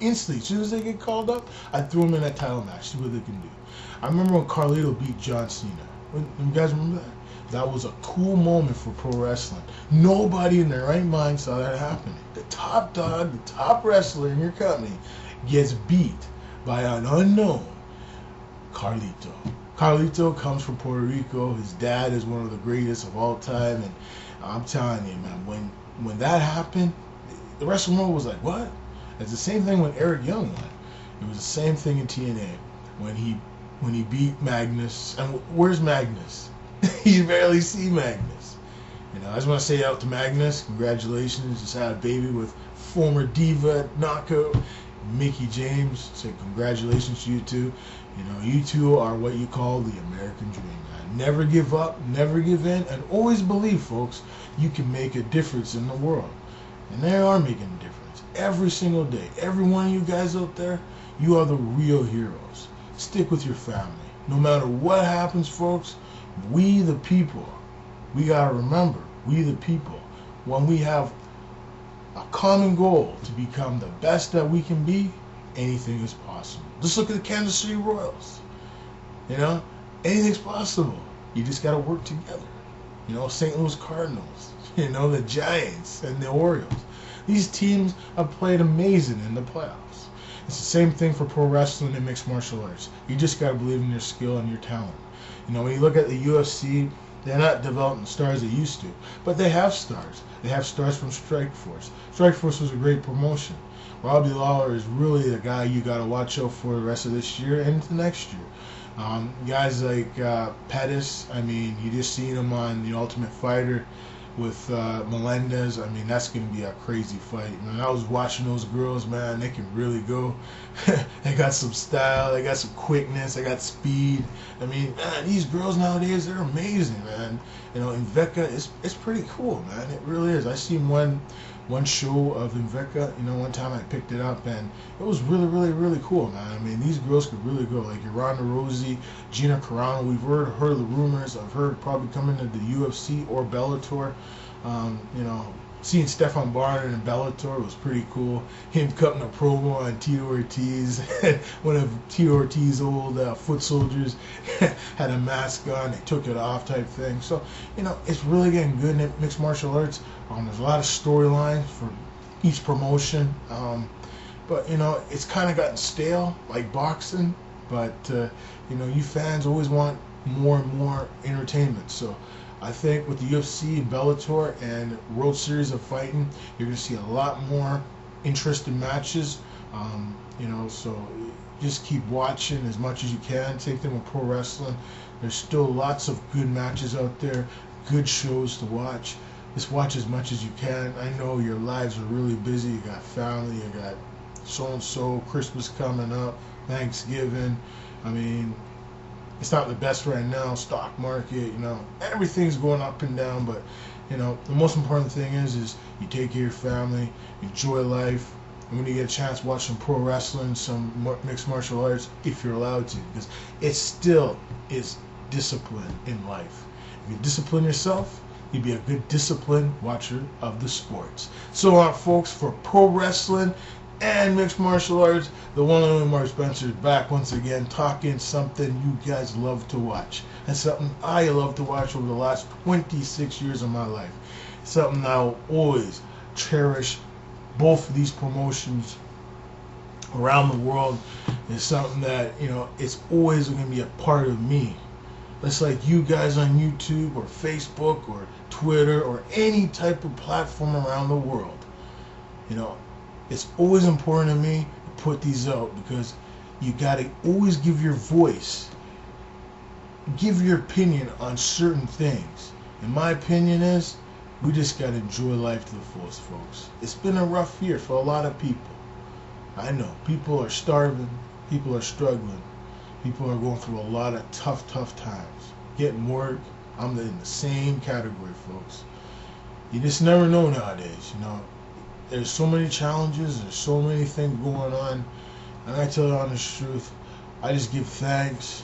instantly, as soon as they get called up, I throw them in that title match, see what they can do. I remember when Carlito beat John Cena. You guys remember that? That was a cool moment for pro wrestling. Nobody in their right mind saw that happening. The top dog, the top wrestler in your company, gets beat by an unknown Carlito. Carlito comes from Puerto Rico. His dad is one of the greatest of all time, and I'm telling you, man, when that happened, the wrestling world was like, what? It's the same thing when Eric Young won. It was the same thing in TNA when he beat Magnus. And where's Magnus? You barely see Magnus. You know, I just want to say out to Magnus, congratulations. Just had a baby with former Diva Knockout Mickie James. So congratulations to you two. You know, you two are what you call the American dream, man. Never give up, never give in, and always believe, folks, you can make a difference in the world. And they are making a difference every single day. Every one of you guys out there, you are the real heroes. Stick with your family. No matter what happens, folks, we the people, we got to remember, we the people, when we have a common goal to become the best that we can be, anything is possible. Just look at the Kansas City Royals. You know, anything's possible. You just got to work together. You know, St. Louis Cardinals, you know, the Giants and the Orioles. These teams have played amazing in the playoffs. It's the same thing for pro wrestling and mixed martial arts. You just got to believe in your skill and your talent. You know, when you look at the UFC, they're not developing stars they used to, but they have stars. They have stars from Strikeforce. Strikeforce was a great promotion. Robbie Lawler is really the guy you got to watch out for the rest of this year and into next year. Guys like Pettis, I mean, you just seen him on The Ultimate Fighter with Melendez. I mean, that's going to be a crazy fight. Man, I was watching those girls, man. They can really go. They got some style. They got some quickness. They got speed. I mean, man, these girls nowadays, they're amazing, man. You know, Invicta, it's pretty cool, man. It really is. I seen one show of Invicta, you know, one time I picked it up, and it was really, really, really cool, man. I mean, these girls could really go, like Ronda Rousey, Gina Carano. We've heard the rumors. I've heard probably coming to the UFC or Bellator. You know, seeing Stefan Barnard in Bellator was pretty cool. Him cutting a promo on Tito Ortiz. One of Tito Ortiz's old foot soldiers had a mask on. They took it off type thing. So, you know, it's really getting good in mixed martial arts. There's a lot of storylines for each promotion. But, you know, it's kind of gotten stale, like boxing. But, you know, you fans always want more and more entertainment. So I think with the UFC and Bellator and World Series of Fighting, you're going to see a lot more interesting matches. You know, so just keep watching as much as you can. Same thing with pro wrestling. There's still lots of good matches out there, good shows to watch. Just watch as much as you can. I know your lives are really busy. You got family, you got so-and-so, Christmas coming up, Thanksgiving. I mean, it's not the best right now, stock market, you know, everything's going up and down, but, you know, the most important thing is you take care of your family, enjoy life, and when you get a chance, watch some pro wrestling, some mixed martial arts, if you're allowed to, because it still is discipline in life. If you discipline yourself, you'd be a good disciplined watcher of the sports. So, folks, for pro wrestling and mixed martial arts, the one and only Mark Spencer is back once again, talking something you guys love to watch. And something I love to watch over the last 26 years of my life. Something I'll always cherish. Both of these promotions around the world is something that, you know, it's always going to be a part of me. It's like you guys on YouTube or Facebook or Twitter or any type of platform around the world. You know, it's always important to me to put these out because you got to always give your voice, give your opinion on certain things. And my opinion is, we just got to enjoy life to the fullest, folks. It's been a rough year for a lot of people. I know. People are starving. People are struggling. People are going through a lot of tough times. Getting work. I'm in the same category, folks. You just never know nowadays, you know. There's so many challenges. There's so many things going on. And I tell you the honest truth, I just give thanks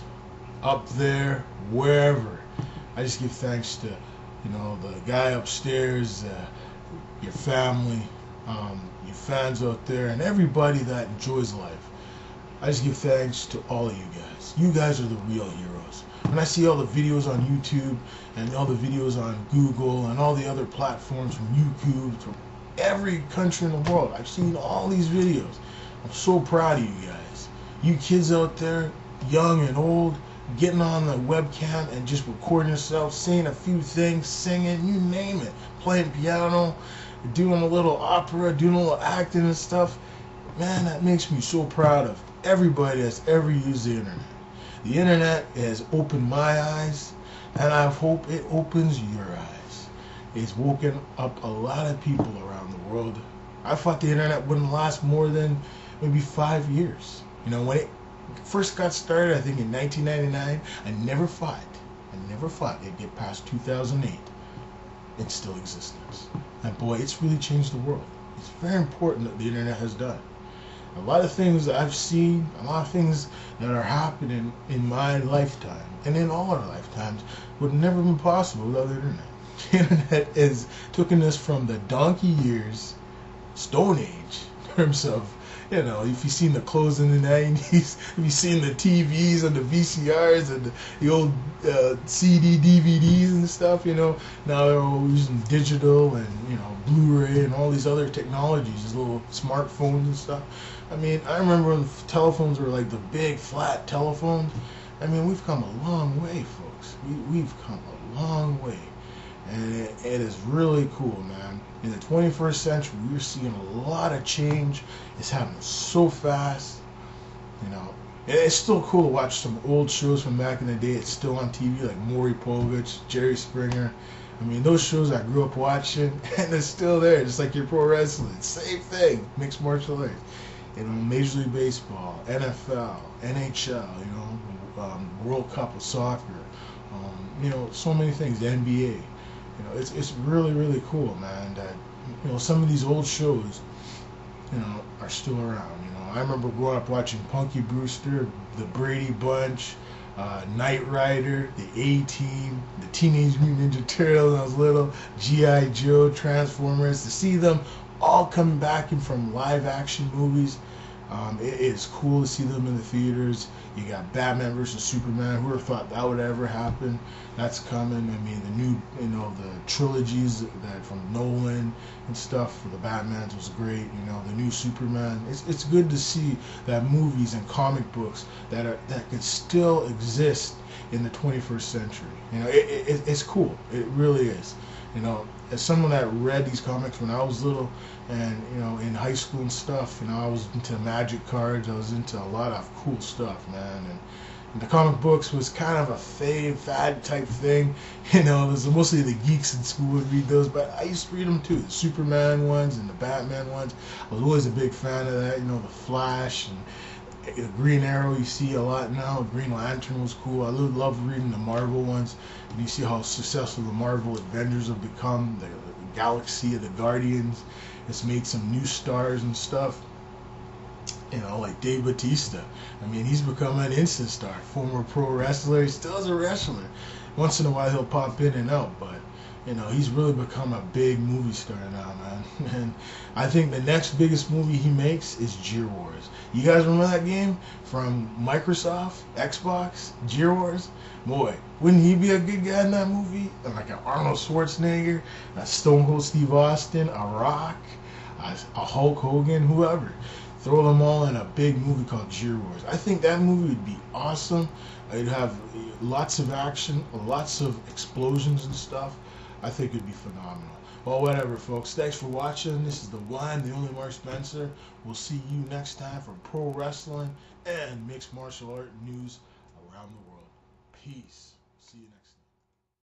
up there, wherever. I just give thanks to, you know, the guy upstairs, your family, you you fans out there, and everybody that enjoys life. I just give thanks to all of you guys. You guys are the real heroes. When I see all the videos on YouTube and all the videos on Google and all the other platforms from YouTube to every country in the world, I've seen all these videos. I'm so proud of you guys. You kids out there, young and old, getting on the webcam and just recording yourself, saying a few things, singing, you name it, playing piano, doing a little opera, doing a little acting and stuff. Man, that makes me so proud of everybody that's ever used the internet. The internet has opened my eyes, and I hope it opens your eyes. It's woken up a lot of people around the world. I thought the internet wouldn't last more than maybe 5 years. You know, when it first got started, I think in 1999, I never thought it'd get past 2008 in still existence. And boy, it's really changed the world. It's very important that the internet has done. A lot of things that I've seen, a lot of things that are happening in my lifetime and in all our lifetimes would have never been possible without the internet. The internet has taken us from the donkey years, Stone Age, in terms of, you know, if you've seen the clothes in the 90s, if you've seen the TVs and the VCRs and the old CD, DVDs and stuff, you know, now they're all using digital and, you know, Blu-ray and all these other technologies, these little smartphones and stuff. I mean, I remember when telephones were like the big flat telephones. I mean, we've come a long way, folks. We've come a long way. And it is really cool, man. In the 21st century, we're seeing a lot of change. It's happening so fast. You know, it's still cool to watch some old shows from back in the day. It's still on TV, like Maury Povich, Jerry Springer. I mean, those shows I grew up watching, and it's still there, just like your pro wrestling. Same thing, mixed martial arts. You know, Major League Baseball, NFL, NHL, you know, World Cup of soccer, you know, so many things, the NBA. You know, it's really, really cool, man, that, you know, some of these old shows, you know, are still around. You know, I remember growing up watching Punky Brewster, the Brady Bunch, Knight Rider, the A-Team, the Teenage Mutant Ninja Turtles when I was little, G.I. Joe, Transformers, to see them all coming back in from live action movies. It is cool to see them in the theaters. You got Batman versus Superman. Whoever thought that would ever happen? That's coming. I mean, the new, you know, the trilogies that from Nolan and stuff for the Batmans was great. You know, the new Superman. It's good to see that movies and comic books that can still exist in the 21st century. You know, it's cool. It really is. You know, as someone that read these comics when I was little, and, you know, in high school and stuff, you know, I was into magic cards. I was into a lot of cool stuff, man. And the comic books was kind of a fad type thing. You know, it was mostly the geeks in school would read those, but I used to read them too. The Superman ones and the Batman ones. I was always a big fan of that. You know, the Flash and the Green Arrow you see a lot now. Green Lantern was cool. I love reading the Marvel ones. And you see how successful the Marvel Avengers have become. The Galaxy of the Guardians. It's made some new stars and stuff. You know, like Dave Bautista. I mean, he's become an instant star. Former pro wrestler. He still is a wrestler. Once in a while he'll pop in and out, but, you know, he's really become a big movie star now, man. And I think the next biggest movie he makes is Gear Wars. You guys remember that game from Microsoft, Xbox, Gear Wars? Boy, wouldn't he be a good guy in that movie? Like an Arnold Schwarzenegger, a Stone Cold Steve Austin, a Rock, a Hulk Hogan, whoever. Throw them all in a big movie called Gear Wars. I think that movie would be awesome. It'd have lots of action, lots of explosions and stuff. I think it'd be phenomenal. Well, whatever, folks. Thanks for watching. This is the one, the only Mark Spencer. We'll see you next time for pro wrestling and mixed martial art news around the world. Peace. See you next time.